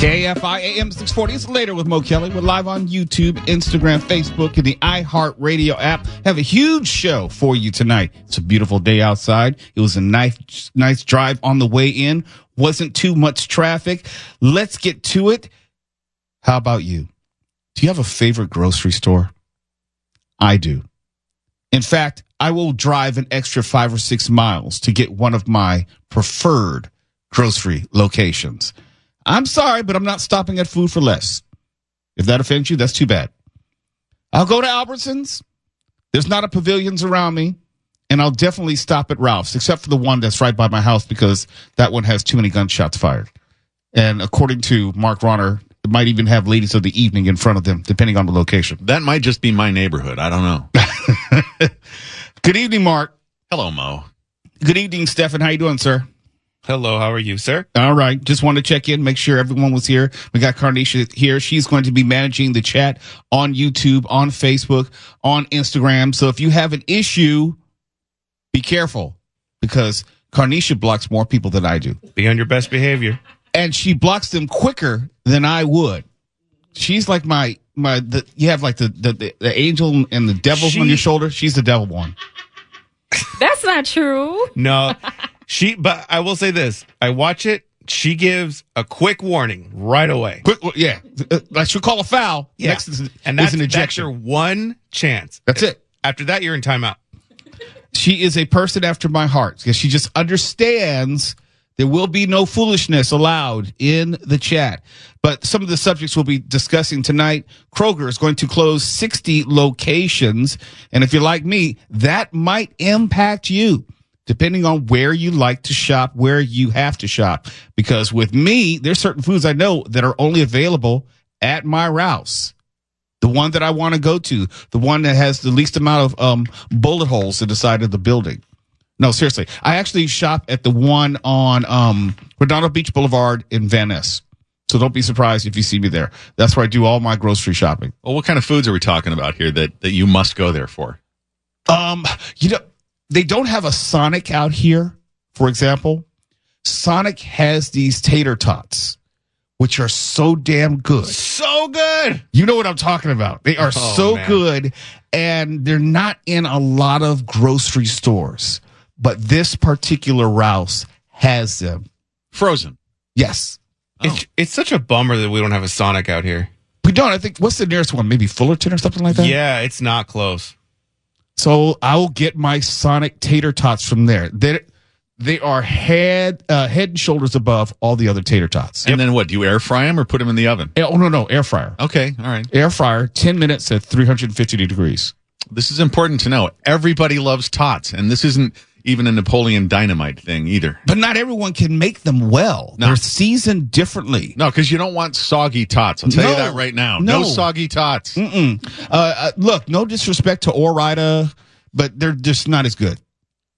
KFI AM 640. It's later with Mo Kelly. We're live on YouTube, Instagram, Facebook, and the iHeartRadio app. Have a huge show for you tonight. It's a beautiful day outside. It was a nice drive on the way in. Wasn't too much traffic. Let's get to it. How about you? Do you have a favorite grocery store? I do. In fact, I will drive an extra 5 or 6 miles to get one of my preferred grocery locations. I'm sorry, but I'm not stopping at Food for Less. If that offends you, that's too bad. I'll go to Albertsons. There's not a Pavilions around me. And I'll definitely stop at Ralph's, except for the one that's right by my house because that one has too many gunshots fired. And according to Mark Ronner, it might even have ladies of the evening in front of them, depending on the location. That might just be my neighborhood. I don't know. Good evening, Mark. Hello, Mo. Good evening, Stefan. How you doing, sir? Hello, how are you, sir? All right. Just wanted to check in, make sure everyone was here. We got Carnisha here. She's going to be managing the chat on YouTube, on Facebook, on Instagram. So if you have an issue, be careful because Carnisha blocks more people than I do. Be on your best behavior. And she blocks them quicker than I would. She's like you have like the angel and the devil on your shoulder. She's the devil one. That's not true. No. But I will say this. I watch it. She gives a quick warning right away. Yeah. I should call a foul. Yeah. Next is and an ejection. that's your one chance. That's it. After that, you're in timeout. She is a person after my heart because she just understands there will be no foolishness allowed in the chat. But some of the subjects we'll be discussing tonight, Kroger is going to close 60 locations. And if you're like me, that might impact you. Depending on where you like to shop, where you have to shop. Because with me, there's certain foods I know that are only available at my Rouse. The one that I want to go to. The one that has the least amount of bullet holes in the side of the building. No, seriously. I actually shop at the one on Redondo Beach Boulevard in Van Ness. So don't be surprised if you see me there. That's where I do all my grocery shopping. Well, what kind of foods are we talking about here that you must go there for? They don't have a Sonic out here, for example. Sonic has these tater tots, which are so damn good. So good. You know what I'm talking about. They are good, and they're not in a lot of grocery stores. But this particular Rouse has them. Frozen. Yes. It's such a bummer that we don't have a Sonic out here. We don't. I think, what's the nearest one? Maybe Fullerton or something like that? Yeah, it's not close. So I will get my Sonic tater tots from there. They are head and shoulders above all the other tater tots. And then what? Do you air fry them or put them in the oven? Oh, no, air fryer. Okay, all right. Air fryer, 10 minutes at 350 degrees. This is important to know. Everybody loves tots, and this isn't even a Napoleon Dynamite thing either. But not everyone can make them well. No. They're seasoned differently. No, because you don't want soggy tots. I'll tell you that right now. No soggy tots. Look, no disrespect to Ore-Ida, but they're just not as good.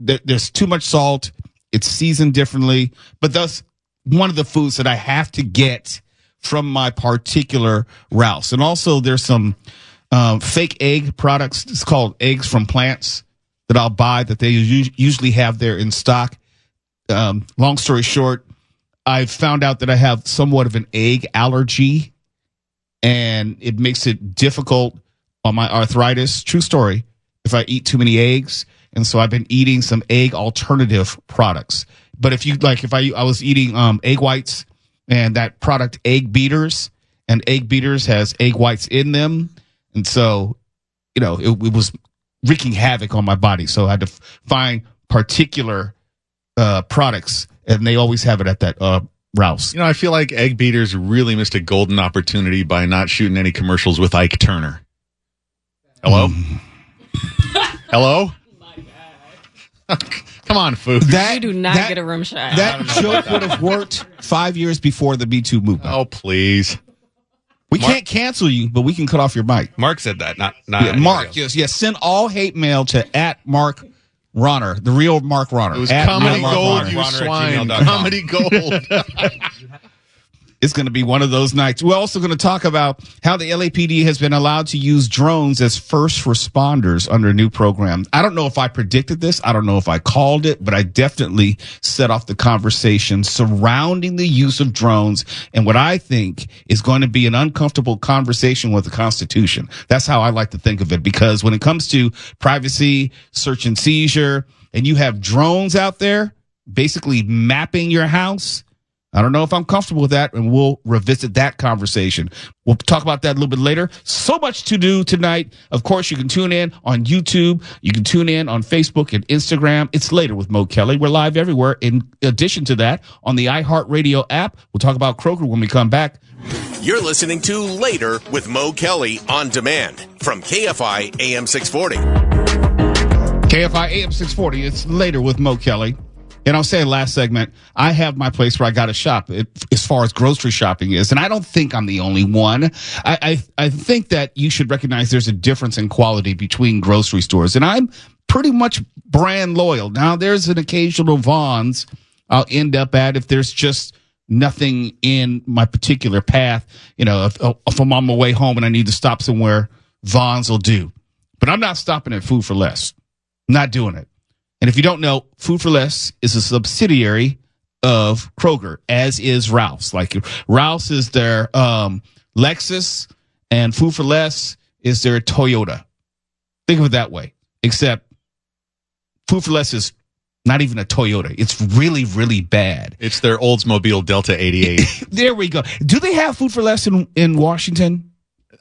There's too much salt. It's seasoned differently. But that's one of the foods that I have to get from my particular Rouse. And also there's some fake egg products. It's called eggs from plants that I'll buy that they usually have there in stock. Long story short, I found out that I have somewhat of an egg allergy, and it makes it difficult on my arthritis. True story. If I eat too many eggs, and so I've been eating some egg alternative products. But if you like, I was eating egg whites and that product Egg Beaters, and Egg Beaters has egg whites in them, and so it was wreaking havoc on my body. So I had to find particular products, and they always have it at that Rouse. I feel like Egg Beaters really missed a golden opportunity by not shooting any commercials with Ike Turner. Hello? Hello? My God. Come on, food. You do not get a rim shot. That joke would have worked 5 years before the Me Too movement. Oh, please. We can't cancel you, but we can cut off your mic. Mark said that, not Mark. Yes. Send all hate mail to @Mark Ronner, the real Mark Ronner. It was comedy gold, Ronner. you Ronner swine. @gmail.com. Comedy gold. It's going to be one of those nights. We're also going to talk about how the LAPD has been allowed to use drones as first responders under a new program. I don't know if I predicted this. I don't know if I called it, but I definitely set off the conversation surrounding the use of drones and what I think is going to be an uncomfortable conversation with the Constitution. That's how I like to think of it, because when it comes to privacy, search and seizure, and you have drones out there basically mapping your house, I don't know if I'm comfortable with that, and we'll revisit that conversation. We'll talk about that a little bit later. So much to do tonight. Of course, you can tune in on YouTube. You can tune in on Facebook and Instagram. It's Later with Mo Kelly. We're live everywhere. In addition to that, on the iHeartRadio app, we'll talk about Kroger when we come back. You're listening to Later with Mo Kelly on demand from KFI AM 640. KFI AM 640. It's Later with Mo Kelly. And I'll say last segment, I have my place where I got to shop as far as grocery shopping is. And I don't think I'm the only one. I think that you should recognize there's a difference in quality between grocery stores. And I'm pretty much brand loyal. Now, there's an occasional Vons I'll end up at if there's just nothing in my particular path. You know, if I'm on my way home and I need to stop somewhere, Vons will do. But I'm not stopping at Food for Less. I'm not doing it. And if you don't know, Food for Less is a subsidiary of Kroger, as is Ralph's. Like Ralph's is their Lexus, and Food for Less is their Toyota. Think of it that way. Except Food for Less is not even a Toyota. It's really, really bad. It's their Oldsmobile Delta 88. There we go. Do they have Food for Less in Washington?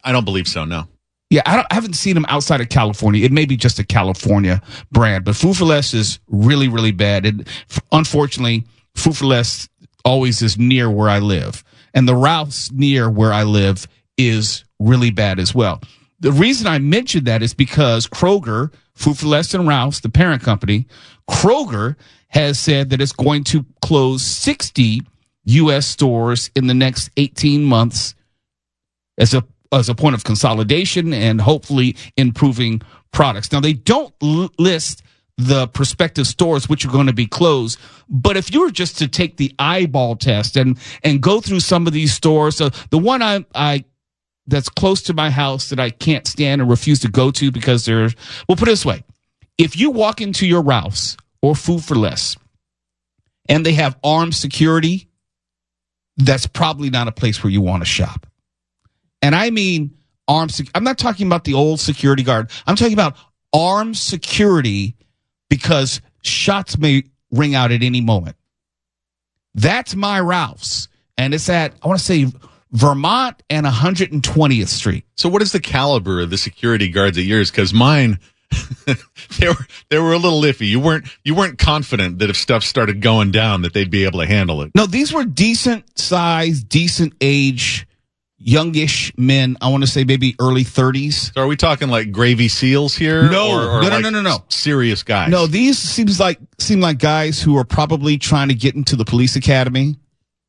I don't believe so, no. Yeah, I haven't seen them outside of California. It may be just a California brand, but Food for Less is really, really bad. And unfortunately, Food for Less always is near where I live. And the Ralph's near where I live is really bad as well. The reason I mentioned that is because Kroger, Food for Less and Ralph's, the parent company, Kroger has said that it's going to close 60 U.S. stores in the next 18 months as a point of consolidation and hopefully improving products. Now, they don't list the prospective stores which are going to be closed, but if you were just to take the eyeball test and go through some of these stores, so the one I that's close to my house that I can't stand and refuse to go to because we'll put it this way. If you walk into your Ralph's or Food for Less and they have armed security, that's probably not a place where you want to shop. And I mean I'm not talking about the old security guard. I'm talking about armed security because shots may ring out at any moment. That's my Ralph's. And it's at, I want to say, Vermont and 120th Street. So what is the caliber of the security guards at yours? Because mine, they were a little iffy. You weren't confident that if stuff started going down that they'd be able to handle it. No, these were decent size, decent age, youngish men. I want to say maybe early 30s. So are we talking like Gravy SEALs here? No, or no. Serious guys. No, these seem like guys who are probably trying to get into the police academy.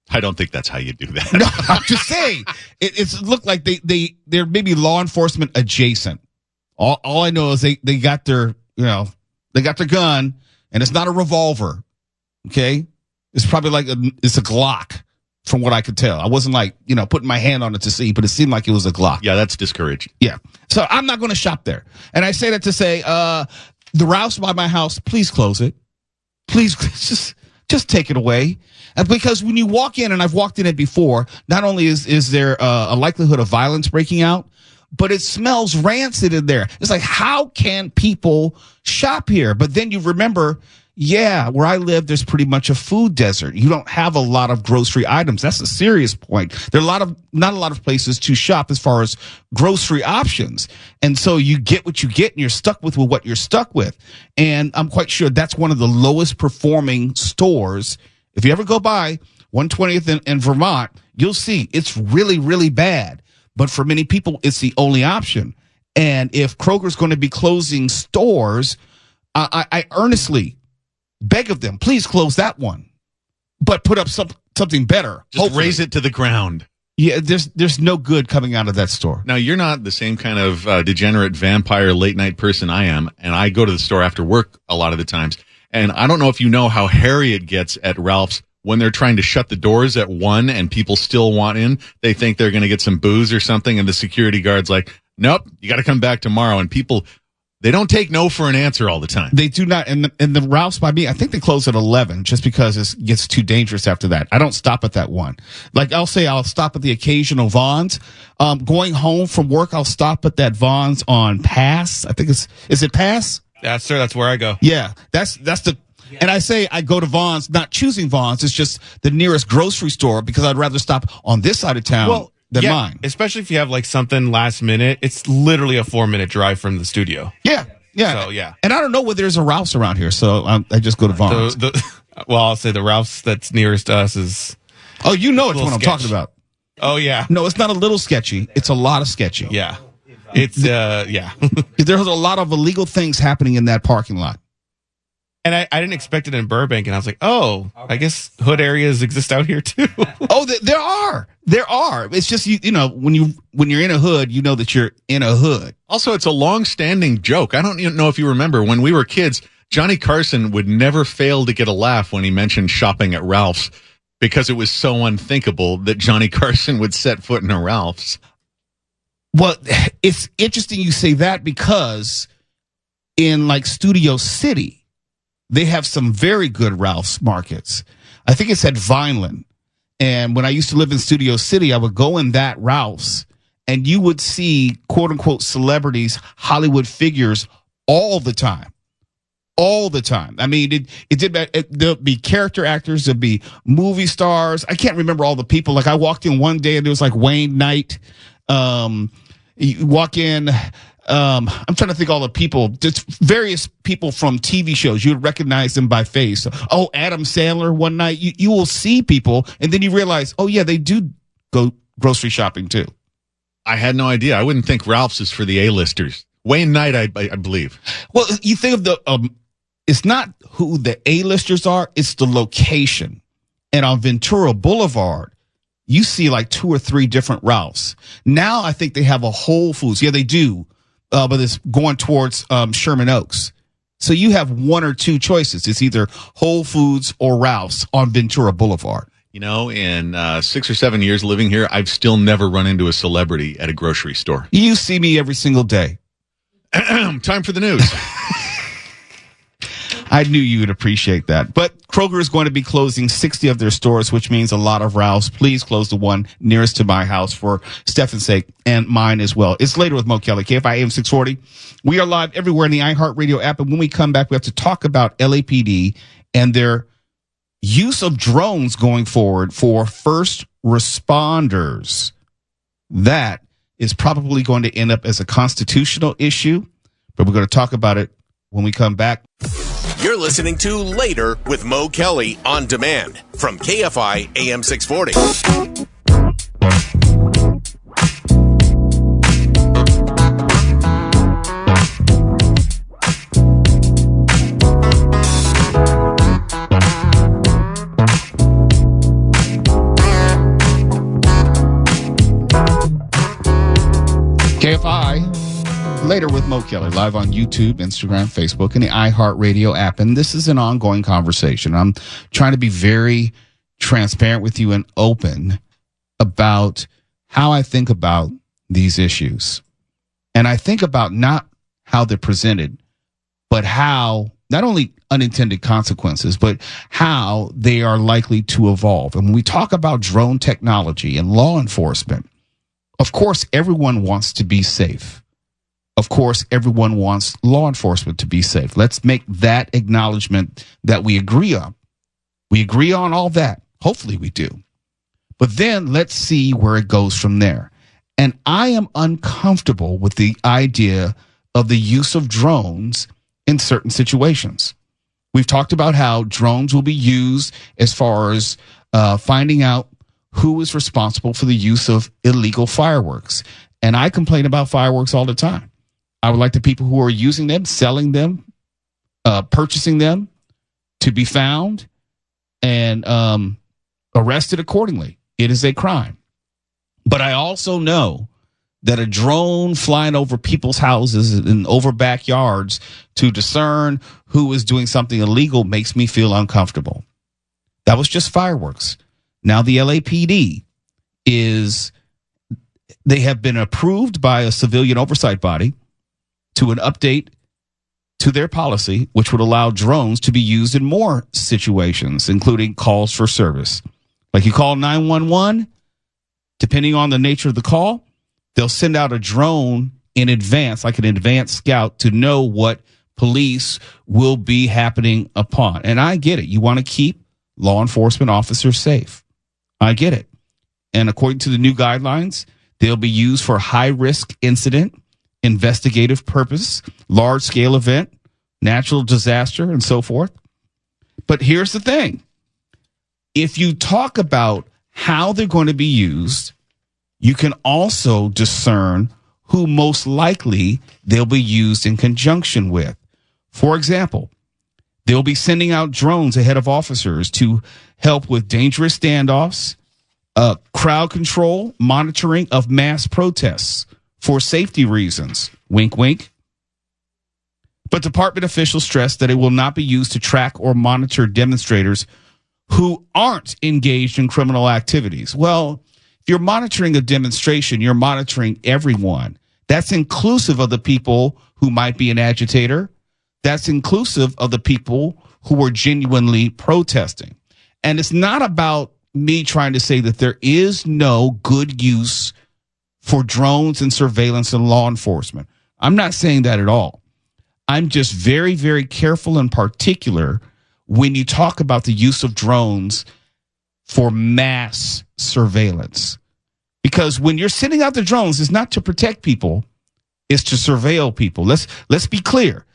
I don't think that's how you do that. No, I'm just saying. It looked like they're maybe law enforcement adjacent. All I know is they got their gun, and it's not a revolver. Okay, it's probably it's a Glock, from what I could tell. I wasn't putting my hand on it to see, but it seemed like it was a Glock. Yeah, that's discouraging. Yeah, so I'm not going to shop there, and I say that to say the Ralph's by my house, please close it. Please just take it away. Because when you walk in, and I've walked in it before, not only is there a likelihood of violence breaking out, but it smells rancid in there. It's like, how can people shop here? But then you remember, where I live, there's pretty much a food desert. You don't have a lot of grocery items. That's a serious point. There are not a lot of places to shop as far as grocery options. And so you get what you get, and you're stuck with what you're stuck with. And I'm quite sure that's one of the lowest performing stores. If you ever go by 120th in Vermont, you'll see it's really, really bad. But for many people, it's the only option. And if Kroger's going to be closing stores, I earnestly beg of them, please close that one, but put up something better. Just hopefully raise it to the ground. Yeah, there's no good coming out of that store. Now, you're not the same kind of degenerate vampire late night person I am, and I go to the store after work a lot of the times. And I don't know if you know how hairy it gets at Ralph's when they're trying to shut the doors at 1 and people still want in, they think they're going to get some booze or something. And the security guard's like, nope, you got to come back tomorrow. And people, they don't take no for an answer all the time. They do not. And the Ralph's by me, I think they close at 11 just because it gets too dangerous after that. I don't stop at that one. Like I'll stop at the occasional Vons. Going home from work, I'll stop at that Vons on Pass. I think is it Pass? Yes, sir. That's where I go. Yeah, that's the. And I say I go to Vons, not choosing Vons. It's just the nearest grocery store because I'd rather stop on this side of town than mine. Especially if you have like something last minute. It's literally a 4-minute drive from the studio. Yeah. So, yeah. And I don't know where there's a Ralph's around here, so I just go to Vons. I'll say the Ralph's that's nearest to us is. Oh, you know it's what I'm talking about. Oh, yeah. No, it's not a little sketchy. It's a lot of sketchy. Yeah. It's, yeah. There's a lot of illegal things happening in that parking lot. And I didn't expect it in Burbank, and I was like, oh, I guess hood areas exist out here too. Oh, there are. It's just you know when you're in a hood, you know that you're in a hood. Also, it's a long-standing joke. I don't even know if you remember when we were kids. Johnny Carson would never fail to get a laugh when he mentioned shopping at Ralph's because it was so unthinkable that Johnny Carson would set foot in a Ralph's. Well, it's interesting you say that because in like Studio City, they have some very good Ralph's markets. I think it's at Vineland. And when I used to live in Studio City, I would go in that Ralph's and you would see quote unquote celebrities, Hollywood figures all the time. All the time. I mean, there'll be character actors, there'll be movie stars. I can't remember all the people. Like I walked in one day and there was like Wayne Knight. You walk in, I'm trying to think all the people, just various people from TV shows. You would recognize them by face. Oh, Adam Sandler one night. You will see people and then you realize, oh yeah, they do go grocery shopping too. I had no idea. I wouldn't think Ralph's is for the A-listers. Wayne Knight, I believe. Well, you think of the, it's not who the A-listers are, it's the location. And on Ventura Boulevard, you see like 2 or 3 different Ralphs. Now I think they have a Whole Foods. Yeah, they do. But it's going towards Sherman Oaks. So you have 1 or 2 choices. It's either Whole Foods or Ralph's on Ventura Boulevard. You know, in 6 or 7 years living here, I've still never run into a celebrity at a grocery store. You see me every single day. Time for the news. I knew you would appreciate that. But Kroger is going to be closing 60 of their stores, which means a lot of Ralphs. Please close the one nearest to my house for Stefan's sake and mine as well. It's later with Mo Kelly, KFI AM 640. We are live everywhere in the iHeartRadio app. And when we come back, we have to talk about LAPD and their use of drones going forward for first responders. That is probably going to end up as a constitutional issue, but we're going to talk about it when we come back. You're listening to Later with Mo Kelly on demand from KFI AM 640. KFI Later with Mo Kelly, live on YouTube, Instagram, Facebook, and the iHeartRadio app. And this is an ongoing conversation. I'm trying to be very transparent with you and open about how I think about these issues. And I think about not how they're presented, but how not only unintended consequences, but how they are likely to evolve. And when we talk about drone technology and law enforcement, of course, everyone wants to be safe. Of course, everyone wants law enforcement to be safe. Let's make that acknowledgement that we agree on. We agree on all that. Hopefully we do. But then let's see where it goes from there. And I am uncomfortable with the idea of the use of drones in certain situations. We've talked about how drones will be used as far as finding out who is responsible for the use of illegal fireworks. And I complain about fireworks all the time. I would like the people who are using them, selling them, purchasing them to be found and arrested accordingly. It is a crime. But I also know that a drone flying over people's houses and over backyards to discern who is doing something illegal makes me feel uncomfortable. That was just fireworks. Now the LAPD they have been approved by a civilian oversight body to an update to their policy, which would allow drones to be used in more situations, including calls for service. Like you call 911, depending on the nature of the call, they'll send out a drone in advance, like an advanced scout, to know what police will be happening upon. And I get it. You want to keep law enforcement officers safe. I get it. And according to the new guidelines, they'll be used for high-risk incident, investigative purpose, large-scale event, natural disaster, and so forth. But here's the thing. If you talk about how they're going to be used, you can also discern who most likely they'll be used in conjunction with. For example, they'll be sending out drones ahead of officers to help with dangerous standoffs, crowd control, monitoring of mass protests for safety reasons. Wink, wink. But department officials stress that it will not be used to track or monitor demonstrators who aren't engaged in criminal activities. Well, if you're monitoring a demonstration, you're monitoring everyone. That's inclusive of the people who might be an agitator. That's inclusive of the people who are genuinely protesting. And it's not about me trying to say that there is no good use for drones and surveillance and law enforcement. I'm not saying that at all. I'm just very, very careful and particular when you talk about the use of drones for mass surveillance. Because when you're sending out the drones, it's not to protect people, it's to surveil people. Let's be clear.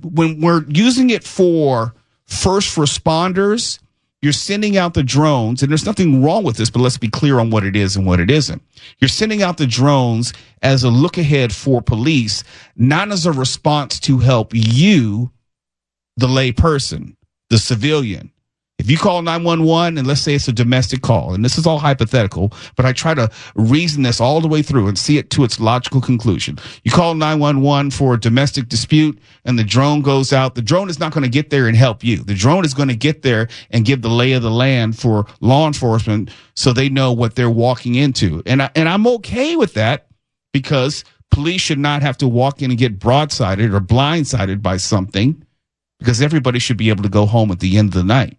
When we're using it for first responders, you're sending out the drones, and there's nothing wrong with this, but let's be clear on what it is and what it isn't. You're sending out the drones as a look ahead for police, not as a response to help you, the lay person, the civilian. If you call 911 and let's say it's a domestic call, and this is all hypothetical, but I try to reason this all the way through and see it to its logical conclusion. You call 911 for a domestic dispute and the drone goes out. The drone is not going to get there and help you. The drone is going to get there and give the lay of the land for law enforcement so they know what they're walking into. And I'm okay with that because police should not have to walk in and get broadsided or blindsided by something, because everybody should be able to go home at the end of the night.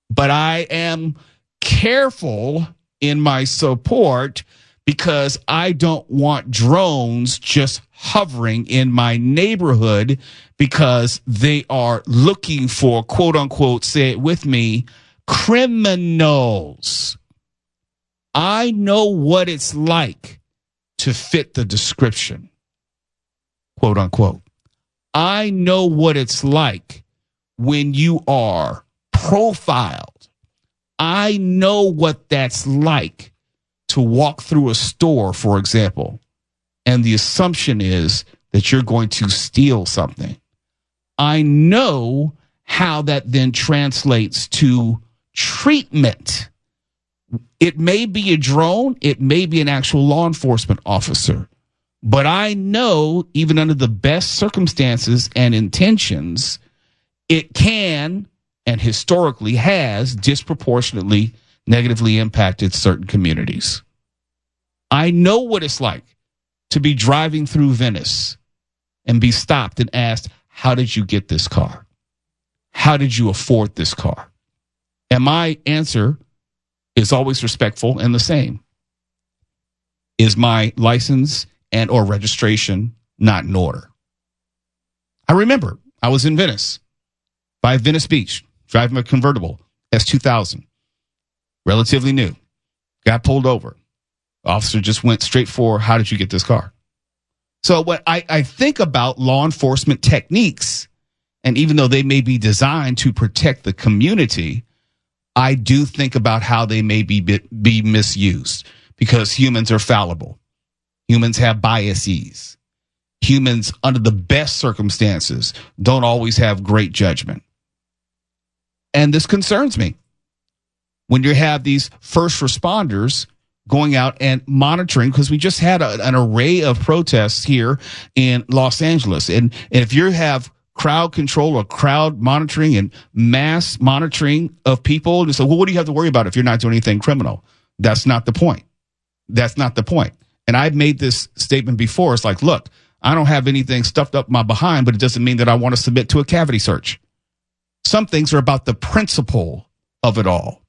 But I am careful in my support because I don't want drones just hovering in my neighborhood because they are looking for, quote unquote, say it with me, criminals. I know what it's like to fit the description, quote unquote. I know what it's like when you are profiled. I know what that's like to walk through a store, for example, and the assumption is that you're going to steal something. I know how that then translates to treatment. It may be a drone, it may be an actual law enforcement officer, but I know even under the best circumstances and intentions, it can and historically has disproportionately negatively impacted certain communities. I know what it's like to be driving through Venice and be stopped and asked, how did you get this car? How did you afford this car? And my answer is always respectful and the same. Is my license and or registration not in order? I remember I was in Venice, by Venice Beach, driving a convertible S2000, relatively new, got pulled over. Officer just went straight for, how did you get this car? So when I think about law enforcement techniques, and even though they may be designed to protect the community, I do think about how they may be misused, because humans are fallible. Humans have biases. Humans, under the best circumstances, don't always have great judgment. And this concerns me. When you have these first responders going out and monitoring, because we just had an array of protests here in Los Angeles. And if you have crowd control or crowd monitoring and mass monitoring of people. And so, well, what do you have to worry about if you're not doing anything criminal? That's not the point. That's not the point. And I've made this statement before. It's like, look, I don't have anything stuffed up my behind, but it doesn't mean that I want to submit to a cavity search. Some things are about the principle of it all.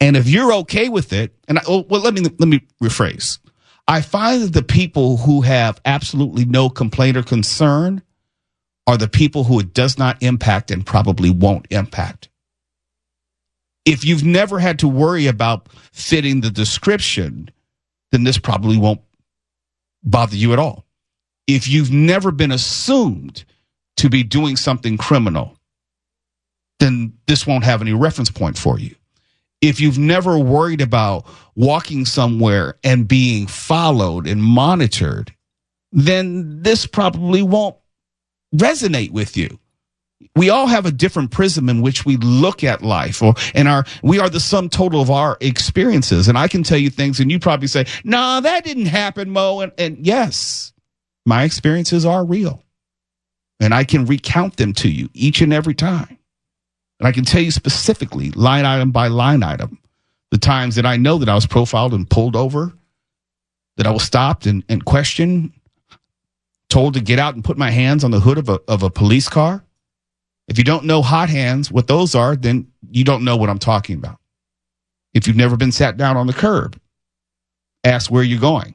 And if you're okay with it, and let me rephrase. I find that the people who have absolutely no complaint or concern are the people who it does not impact and probably won't impact. If you've never had to worry about fitting the description, then this probably won't bother you at all. If you've never been assumed to be doing something criminal, then this won't have any reference point for you. If you've never worried about walking somewhere and being followed and monitored, then this probably won't resonate with you. We all have a different prism in which we look at life, we are the sum total of our experiences. And I can tell you things and you probably say, nah, that didn't happen, Mo. And yes, my experiences are real. And I can recount them to you each and every time. And I can tell you specifically, line item by line item, the times that I know that I was profiled and pulled over, that I was stopped and questioned, told to get out and put my hands on the hood of a police car. If you don't know hot hands, what those are, then you don't know what I'm talking about. If you've never been sat down on the curb, ask where you're going.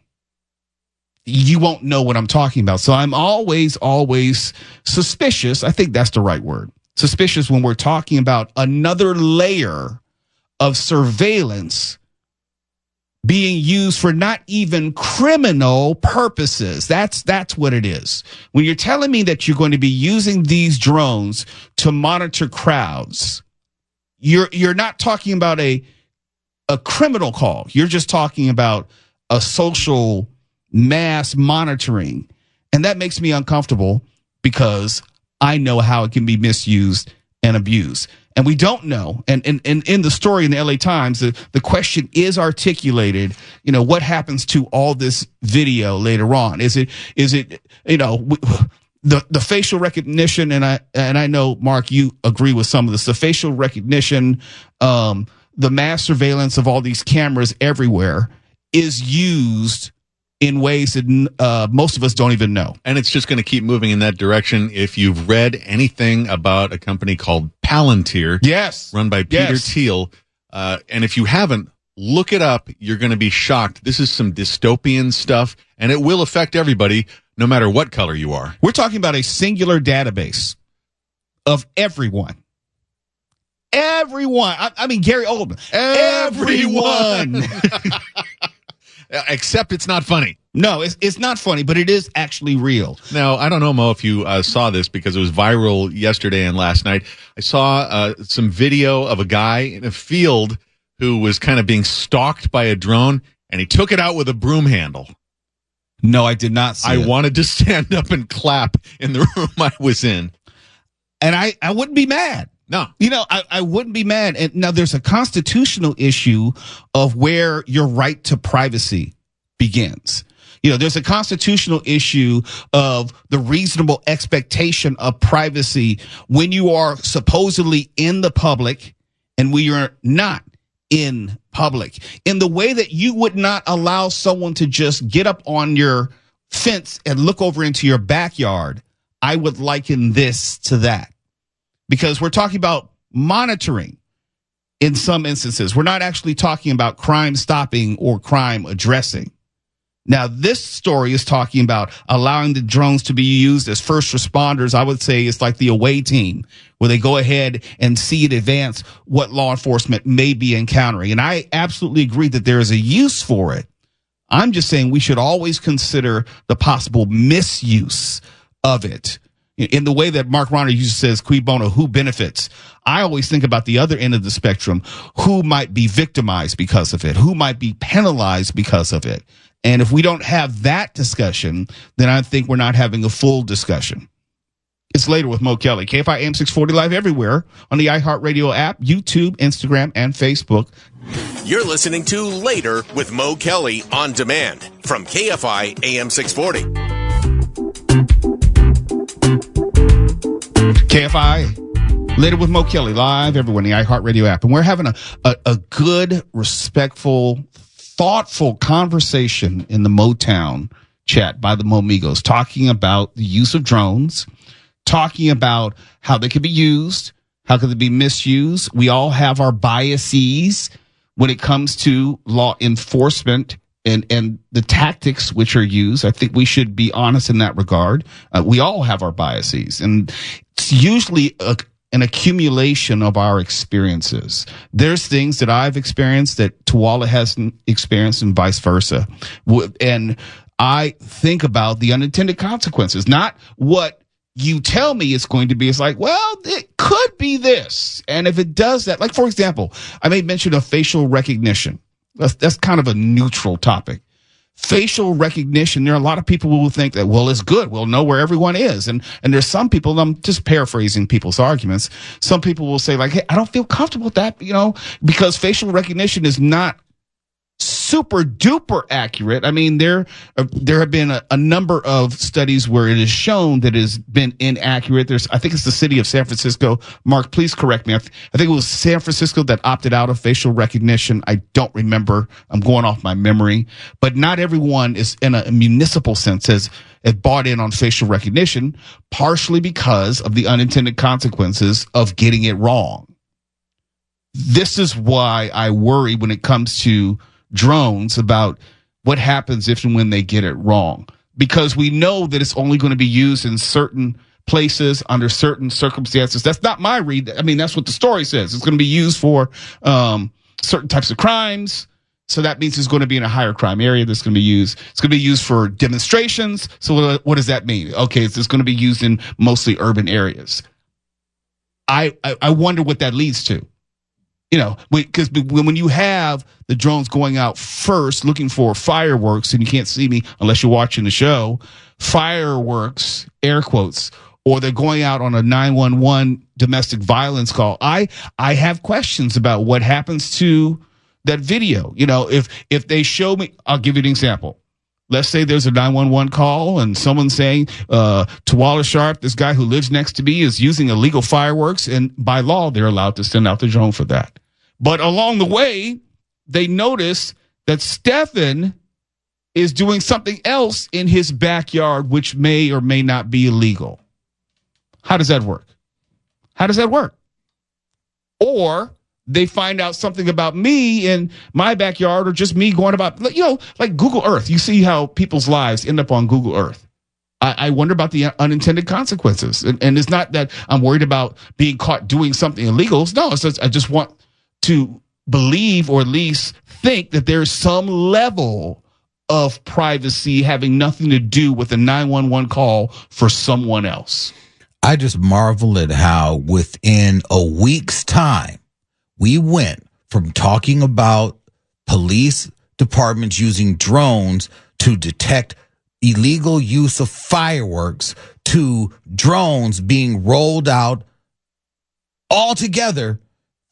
You won't know what I'm talking about. So I'm always suspicious. I think that's the right word. Suspicious when we're talking about another layer of surveillance being used for not even criminal purposes. That's what it is. When you're telling me that you're going to be using these drones to monitor crowds, you're not talking about a criminal call. You're just talking about a social mass monitoring. And that makes me uncomfortable because I know how it can be misused and abused. And we don't know. And in the story in the LA Times, the question is articulated, what happens to all this video later on? Is it the facial recognition, and I know, Mark, you agree with some of this, the facial recognition, the mass surveillance of all these cameras everywhere is used in ways that most of us don't even know. And it's just going to keep moving in that direction. If you've read anything about a company called Palantir, yes, run by Peter Thiel, and if you haven't, look it up. You're going to be shocked. This is some dystopian stuff, and it will affect everybody, no matter what color you are. We're talking about a singular database of everyone. Everyone. I mean, Gary Oldman. Everyone. Except it's not funny. No, it's not funny, but it is actually real. Now, I don't know, Mo, if you saw this because it was viral yesterday and last night. I saw some video of a guy in a field who was kind of being stalked by a drone, and he took it out with a broom handle. No, I did not see it. I wanted to stand up and clap in the room I was in. And I wouldn't be mad. No. I wouldn't be mad. And now there's a constitutional issue of where your right to privacy begins. There's a constitutional issue of the reasonable expectation of privacy when you are supposedly in the public and when you're not in public. In the way that you would not allow someone to just get up on your fence and look over into your backyard, I would liken this to that. Because we're talking about monitoring in some instances. We're not actually talking about crime stopping or crime addressing. Now, this story is talking about allowing the drones to be used as first responders. I would say it's like the away team, where they go ahead and see in advance what law enforcement may be encountering. And I absolutely agree that there is a use for it. I'm just saying we should always consider the possible misuse of it. In the way that Mark Ronner usually says, cui bono, who benefits? I always think about the other end of the spectrum, who might be victimized because of it, who might be penalized because of it. And if we don't have that discussion, then I think we're not having a full discussion. It's Later with Mo Kelly. KFI AM 640 live everywhere on the iHeartRadio app, YouTube, Instagram, and Facebook. You're listening to Later with Mo Kelly on demand from KFI AM 640. KFI, later with Mo Kelly, live everywhere in the iHeartRadio app. And we're having a good, respectful, thoughtful conversation in the Motown chat by the Momigos, talking about the use of drones, talking about how they could be used, how could they be misused. We all have our biases when it comes to law enforcement and the tactics which are used. I think we should be honest in that regard. We all have our biases, and it's usually an accumulation of our experiences. There's things that I've experienced that Tuwala hasn't experienced, and vice versa. And I think about the unintended consequences, not what you tell me it's going to be. It's like, well, it could be this. And if it does that, like, for example, I made mention of facial recognition. That's kind of a neutral topic. Facial recognition, there are a lot of people who will think that, well, it's good. We'll know where everyone is. And there's some people, I'm just paraphrasing people's arguments. Some people will say, like, hey, I don't feel comfortable with that, because facial recognition is not super duper accurate. I mean, there have been a number of studies where it is shown that it has been inaccurate. I think it's the city of San Francisco. Mark, please correct me. I think it was San Francisco that opted out of facial recognition. I don't remember. I'm going off my memory. But not everyone is, in a municipal sense, has bought in on facial recognition, partially because of the unintended consequences of getting it wrong. This is why I worry when it comes to drones about what happens if and when they get it wrong, because we know that it's only going to be used in certain places under certain circumstances. That's not my read. I mean, that's what the story says. It's going to be used for certain types of crimes. So that means it's going to be in a higher crime area that's going to be used. It's going to be used for demonstrations. So what does that mean? Okay, it's going to be used in mostly urban areas. I wonder what that leads to. Because when you have the drones going out first looking for fireworks, and you can't see me unless you're watching the show, fireworks, air quotes, or they're going out on a 911 domestic violence call, I have questions about what happens to that video. If they show me, I'll give you an example. Let's say there's a 911 call and someone's saying, Tuwala Sharp, this guy who lives next to me, is using illegal fireworks, and by law, they're allowed to send out the drone for that. But along the way, they notice that Stephen is doing something else in his backyard, which may or may not be illegal. How does that work? Or they find out something about me in my backyard, or just me going about, like Google Earth. You see how people's lives end up on Google Earth. I wonder about the unintended consequences. And it's not that I'm worried about being caught doing something illegal. No, it's just, I just want to believe, or at least think, that there's some level of privacy having nothing to do with a 911 call for someone else. I just marvel at how within a week's time, we went from talking about police departments using drones to detect illegal use of fireworks to drones being rolled out altogether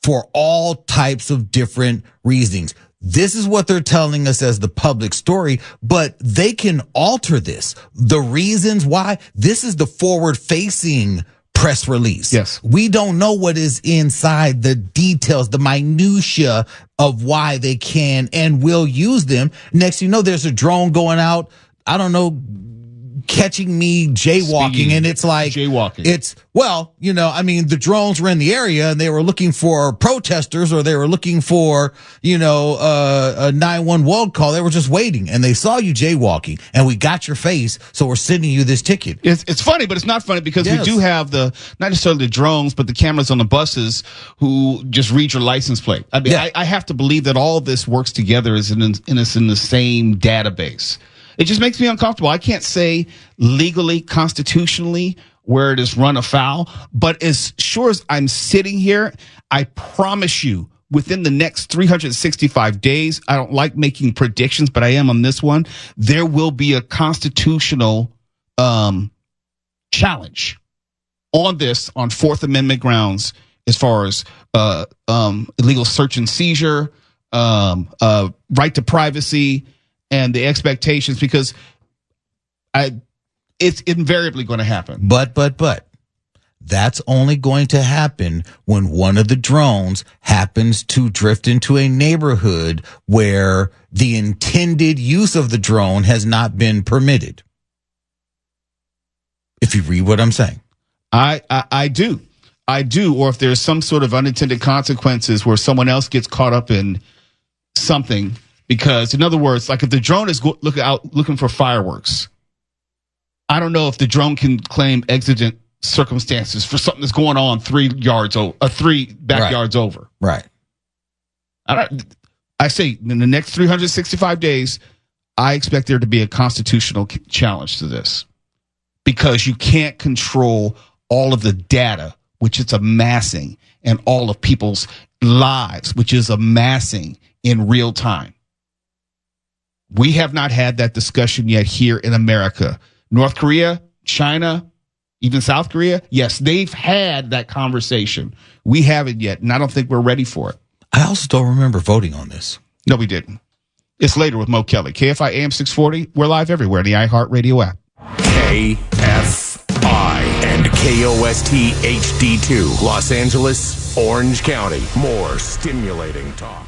for all types of different reasons. This is what they're telling us as the public story, but they can alter this. The reasons why, this is the forward-facing press release. Yes. We don't know what is inside the details, the minutia of why they can and will use them. Next, there's a drone going out, I don't know, catching me jaywalking, and it's like jaywalking. The drones were in the area and they were looking for protesters, or they were looking for, a 911 call. They were just waiting, and they saw you jaywalking, and we got your face, so we're sending you this ticket. It's funny, but it's not funny, because we do have not necessarily the drones, but the cameras on the buses who just read your license plate. I mean, I have to believe that all this works together as in the same database. It just makes me uncomfortable. I can't say legally, constitutionally, where it is run afoul, but as sure as I'm sitting here, I promise you, within the next 365 days, I don't like making predictions, but I am on this one, there will be a constitutional challenge on this, on Fourth Amendment grounds, as far as illegal search and seizure, right to privacy, and the expectations, because it's invariably going to happen. But that's only going to happen when one of the drones happens to drift into a neighborhood where the intended use of the drone has not been permitted. If you read what I'm saying. I do. Or if there's some sort of unintended consequences where someone else gets caught up in something, because in other words, like if the drone is looking for fireworks, I don't know if the drone can claim exigent circumstances for something that's going on 3 backyards over. Right. I say in the next 365 days, I expect there to be a constitutional challenge to this, because you can't control all of the data, which it's amassing, and all of people's lives, which is amassing in real time. We have not had that discussion yet here in America. North Korea, China, even South Korea, yes, they've had that conversation. We haven't yet, and I don't think we're ready for it. I also don't remember voting on this. No, we didn't. It's later with Mo Kelly. KFI AM 640. We're live everywhere in the iHeartRadio app. KFI and KOST HD2, Los Angeles, Orange County. More stimulating talk.